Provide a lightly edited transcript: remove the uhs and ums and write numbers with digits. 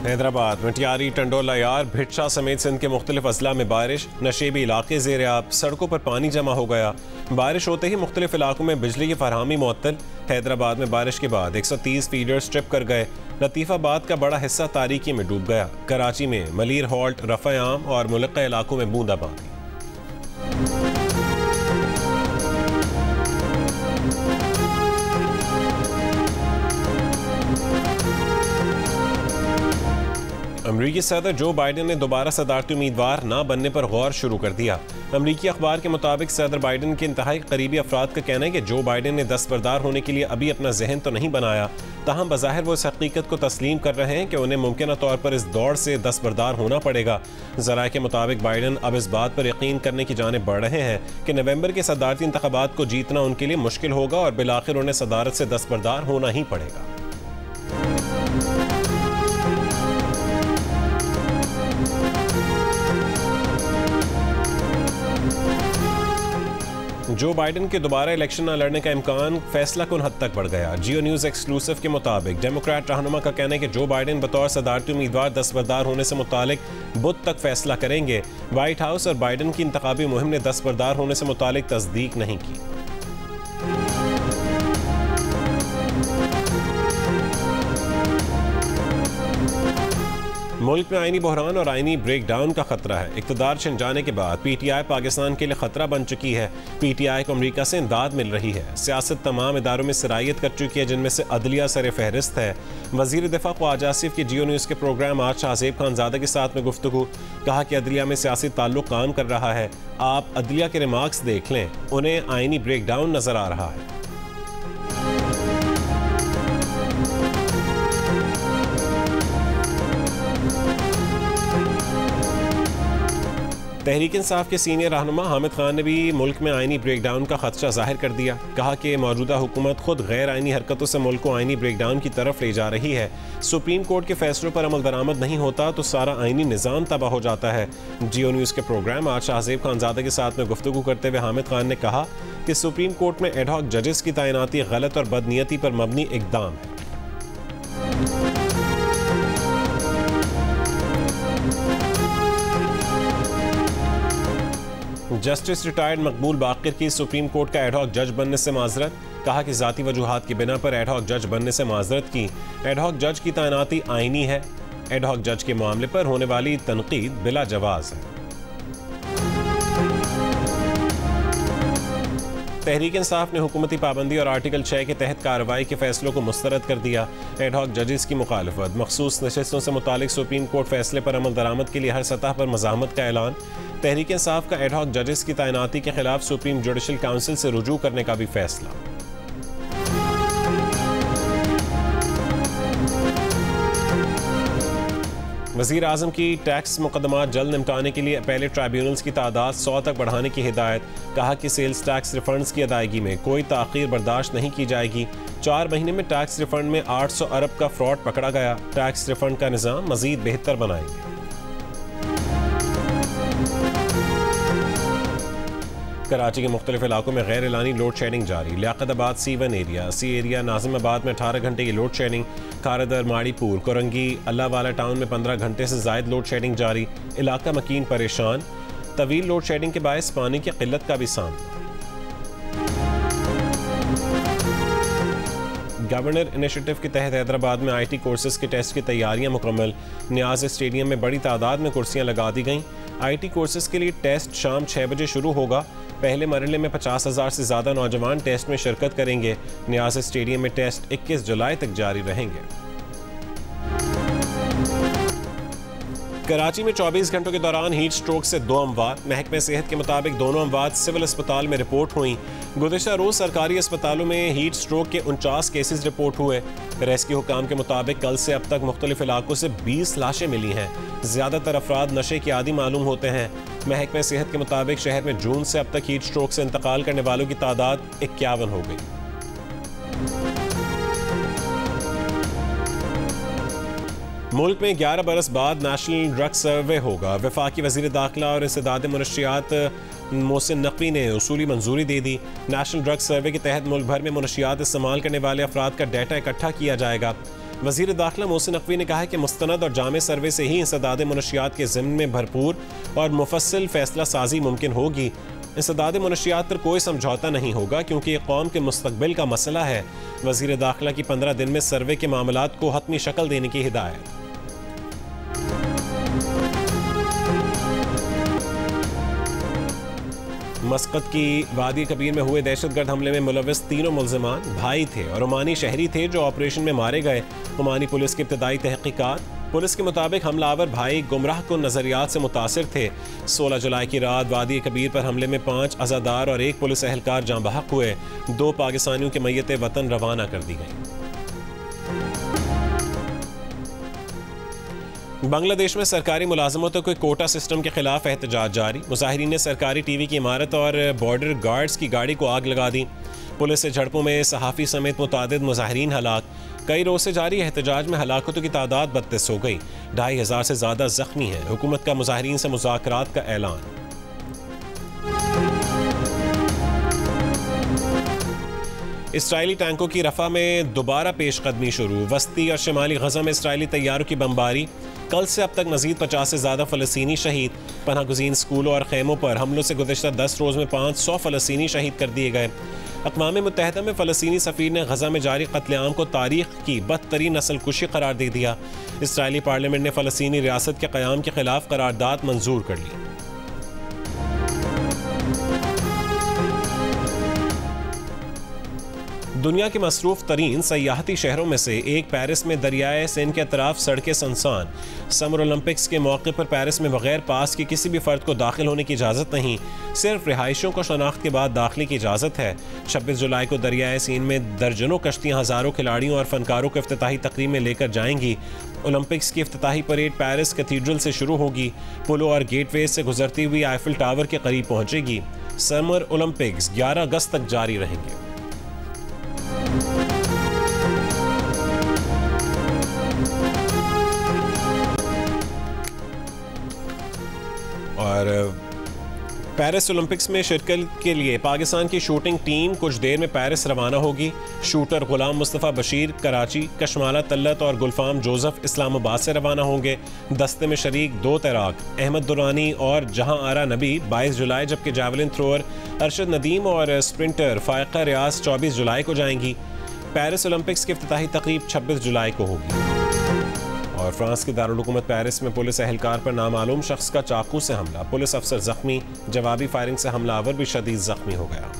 हैदराबाद में टियारी, टंडोला यार, भिटशा समेत सिंध के मुख्तलिफ अजला में बारिश, नशेबी इलाके ज़ेर आब, सड़कों पर पानी जमा हो गया। बारिश होते ही मुख्तलिफ इलाकों में बिजली की फरहमी मुअत्तल। हैदराबाद में बारिश के बाद 130 फीडर्स ट्रिप कर गए। लतीफ़ाबाद का बड़ा हिस्सा तारीकी में डूब गया। कराची में मलीर हॉल्ट, रफ़ा आम और मुलक्का इलाकों में बूंदाबांदी। अमरीकी सदर जो बाइडन ने दोबारा सदारती उम्मीदवार न बनने पर गौर शुरू कर दिया। अमरीकी अखबार के मुताबिक सदर बाइडन के इंतहाई करीबी अफराद का कहना है कि जो बाइडन ने दस्तबरदार होने के लिए अभी अपना जहन तो नहीं बनाया, ताहम बज़ाहिर वो इस हकीकत को तस्लीम कर रहे हैं कि उन्हें मुमकिन तौर पर इस दौड़ से दस्तबरदार होना पड़ेगा। ज़राए के मुताबिक बाइडन अब इस बात पर यकीन करने की जानिब बढ़ रहे हैं कि नवंबर के सदारती इंतखाबात को जीतना उनके लिए मुश्किल होगा और बिलाखिर उन्हें सदारत से दस्तबरदार होना ही पड़ेगा। जो बाइडन के दोबारा इलेक्शन न लड़ने का इम्कान फैसला कुन हद तक बढ़ गया। जियो न्यूज़ एक्सक्लूसिव के मुताबिक डेमोक्रेट रहनुमा का कहना है कि जो बाइडन बतौर सदारती उम्मीदवार दस्तबरदार होने से मुतालिक बुध तक फैसला करेंगे। व्हाइट हाउस और बाइडन की इंतखाबी मुहिम ने दस्तबरदार होने से मुतालिक तस्दीक नहीं की। मुल्क में आईनी बहरान और आईनी ब्रेक डाउन का खतरा है। इक़्तिदार छिन जाने के बाद PTI पाकिस्तान के लिए खतरा बन चुकी है। PTI को अमरीका से इमदाद मिल रही है। सियासत तमाम इदारों में सिरायत कर चुकी है, जिनमें से अदलिया सर फहरिस्त है। वज़ीर दिफा ख्वाजा आसिफ की जियो न्यूज़ के प्रोग्राम आज शाहज़ेब खानज़ादा के साथ में गुफ्तगू। कहा कि अदलिया में सियासी ताल्लुक काम कर रहा है। आप अदलिया के रिमार्क्स देख लें, उन्हें आईनी ब्रेक डाउन नजर आ रहा है। तहरीक इंसाफ के सीनियर रहनुमा हामिद खान ने भी मुल्क में आईनी ब्रेकडाउन का खदशा जाहिर कर दिया। कहा कि मौजूदा हुकूमत खुद गैर आईनी हरकतों से मुल्क को आईनी ब्रेकडाउन की तरफ ले जा रही है। सुप्रीम कोर्ट के फैसलों पर अमल दरामद नहीं होता तो सारा आईनी निज़ाम तबाह हो जाता है। जियो न्यूज़ के प्रोग्राम आज शाहज़ेब खानज़ादा के साथ में गुफ्तगू करते हुए हामिद खान ने कहा कि सुप्रीम कोर्ट में एडहॉक जजेस की तैनाती गलत और बदनीयती पर मबनी इक़दाम है। जस्टिस रिटायर्ड मकबूल बाकिर की सुप्रीम कोर्ट का एडहॉक जज बनने से माजरत। कहा कि ज़ाती वजूहात की बिना पर एडहॉक जज बनने से माजरत की। एडहॉक जज की तैनाती आईनी है। एडहॉक जज के मामले पर होने वाली तनकीद बिला जवाज है। तहरीक इंसाफ ने हुकूमती पाबंदी और आर्टिकल 6 के तहत कार्रवाई के फैसलों को मुस्तरद कर दिया। एडहॉक जजेस की मुखालफत, मखसूस नशस्तों से मुतालिक सुप्रीम कोर्ट फैसले पर अमल दरामद के लिए हर सतह पर मज़ाहमत का ऐलान। तहरीक इंसाफ का एडहॉक जजेस की तैनाती के खिलाफ सुप्रीम जुडिशल काउंसिल से रुजू करने का भी फैसला। वज़ीर आज़म की टैक्स मुकदमात जल्द निपटाने के लिए पहले ट्राइब्यूनल्स की तादाद 100 तक बढ़ाने की हिदायत। कहा कि सेल्स टैक्स रिफंड्स की अदायगी में कोई ताख़ीर बर्दाश्त नहीं की जाएगी। 4 महीने में टैक्स रिफंड में 800 अरब का फ्रॉड पकड़ा गया। टैक्स रिफंड का निज़ाम मज़ीद बेहतर बनाएंगे। कराची के मुख्तलिफ इलाकों में गैर एलानी लोड शेडिंग जारी। Liaquatabad C1 area, C area Nazimabad में 18 घंटे की load shedding. Kharadar, Maripur, Korangi, Allahwala town में 15 घंटे से ज़ायद लोड शेडिंग जारी। इलाका मकीन परेशान। तवील लोड शेडिंग के बायस पानी की किल्लत का भी सामना। गवर्नर इनिशिएटिव के तहत हैदराबाद में IT कोर्सेज के टेस्ट की तैयारियां मुकम्मल। न्याज स्टेडियम में बड़ी तादाद में कुर्सियां लगा दी गईं। IT कोर्सेज के लिए टेस्ट शाम 6 बजे शुरू होगा। पहले मरहले में 50,000 से ज़्यादा नौजवान टेस्ट में शिरकत करेंगे। न्याज स्टेडियम में टेस्ट 21 जुलाई तक जारी रहेंगे। कराची में 24 घंटों के दौरान हीट स्ट्रोक से 2 अमवात। महकमे सेहत के मुताबिक दोनों अमवात सिविल अस्पताल में रिपोर्ट हुई। गुज़िश्ता रोज़ सरकारी अस्पतालों में हीट स्ट्रोक के 49 केसेस रिपोर्ट हुए। रेस्क्यू हुकाम के मुताबिक कल से अब तक मुख्तलिफ इलाकों से 20 लाशें मिली हैं। ज़्यादातर अफराद नशे के आदी मालूम होते हैं। महकमे सेहत के मुताबिक शहर में जून से अब तक हीट स्ट्रोक से इंतकाल करने वालों की तादाद 51 हो गई। मुल्क में 11 बरस बाद नेशनल ड्रग सर्वे होगा। वफाकी वज़ीर दाखिला और इंसदाद मुनशियात मोहसिन नकवी ने उसूली मंजूरी दे दी। नेशनल ड्रग सर्वे के तहत मुल्क भर में मुनशियात इस्तेमाल करने वाले अफराद का डाटा इकट्ठा किया जाएगा। वज़ीर दाखिला मोहसिन नकवी ने कहा है कि मुस्तनद और जामे सर्वे से ही इंसदाद मुनशियात के ज़िम्न में भरपूर और मुफस्सिल फैसला साजी मुमकिन होगी। इंसदाद मुनशियात पर कोई समझौता नहीं होगा क्योंकि ये कौम के मुस्तकबिल का मसला है। वज़ीर दाखिला की 15 दिन में सर्वे के मामलात को हतमी शक्ल देने की हिदायत। मस्कत की वादी कबीर में हुए दहशतगर्द हमले में मुलविस तीनों मुल्ज़िमान भाई थे और ओमानी शहरी थे जो ऑपरेशन में मारे गए। ओमानी पुलिस की इब्तदाई तहकीकात, पुलिस के मुताबिक हमलावर भाई गुमराह कुन नज़रियात से मुतासिर थे। 16 जुलाई की रात वादी कबीर पर हमले में 5 अज़ादार और 1 पुलिस एहलकार जाँ बहक हुए। 2 पाकिस्तानियों की मैयत वतन रवाना कर दी गई। बांग्लादेश में सरकारी मुलाजमतों के कोटा सिस्टम के खिलाफ एहतजाज जारी। मुजाहिरीन ने सरकारी टीवी की इमारत और बॉर्डर गार्ड्स की गाड़ी को आग लगा दी। पुलिस से झड़पों में सहाफ़ी समेत मुतादिद मुजाहिरीन हलाक। कई रोज से जारी एहतजाज में हलाकतों की तादाद 32 हो गई। 2500 से ज़्यादा जख्मी हैं। हुकूमत का मुजाहिरीन से मुज़ाकरात का ऐलान। इसराइली टैंकों की रफ़ा में दोबारा पेशकदमी शुरू। वस्ती और शिमाली गज़ा में इसराइली तैयारों की बमबारी। कल से अब तक मजीद 50 से ज़्यादा फ़लस्तीनी शहीद। पनाहगुज़ीन स्कूलों और खैमों पर हमलों से गुज़श्ता 10 रोज़ में 500 फ़लस्तीनी शहीद कर दिए गए। अक़वाम मुत्तहिदा में फ़लस्तीनी सफ़ीर ने गज़ा में जारी क़त्लेआम को तारीख़ की बदतरीन नस्लकुशी करार दे दिया। इसराइली पार्लियामेंट ने फ़लस्तीनी रियासत के क़याम के ख़िलाफ़ करारदाद मंजूर कर ली। दुनिया के मसरूफ़ तरीन सयाहती शहरों में से एक पेरिस में दरियाए सेन के अतराफ सड़कें सुनसान। समर ओलंपिक्स के मौके पर पेरिस में बगैर पास के किसी भी फ़र्द को दाखिल होने की इजाज़त नहीं, सिर्फ रिहायशियों को शनाख्त के बाद दाखिले की इजाज़त है। 26 जुलाई को दरियाए सीन में दर्जनों कश्तियाँ हज़ारों खिलाड़ियों और फनकारों को इफ्तिताही तकरीब में लेकर जाएंगी। ओलंपिक्स की इफ्तिताही परेड पेरिस कैथीड्रल से शुरू होगी। पुलों और गेटवे से गुजरती हुई आईफिल टावर के करीब पहुँचेगी। समर ओलंपिक्स 11 अगस्त तक जारी रहेंगे। और पेरिस ओलंपिक्स में शिरकत के लिए पाकिस्तान की शूटिंग टीम कुछ देर में पेरिस रवाना होगी। शूटर गुलाम मुस्तफ़ा बशीर कराची, कशमाला तल्लत और गुलफाम जोसेफ इस्लामाबाद से रवाना होंगे। दस्ते में शरीक 2 तैराक अहमद दुरानी और जहां आरा नबी 22 जुलाई, जबकि जावलिन थ्रोअर अरशद नदीम और स्प्रिंटर फ़ायका रियाज 24 जुलाई को जाएंगी। पेरिस ओलंपिक्स की इफ्तिताही तकरीब 26 जुलाई को होगी। और फ्रांस के दारुल हुकूमत पेरिस में पुलिस एहलकार पर नामालूम शख्स का चाकू से हमला। पुलिस अफसर जख्मी। जवाबी फायरिंग से हमलावर भी शदीद जख्मी हो गया।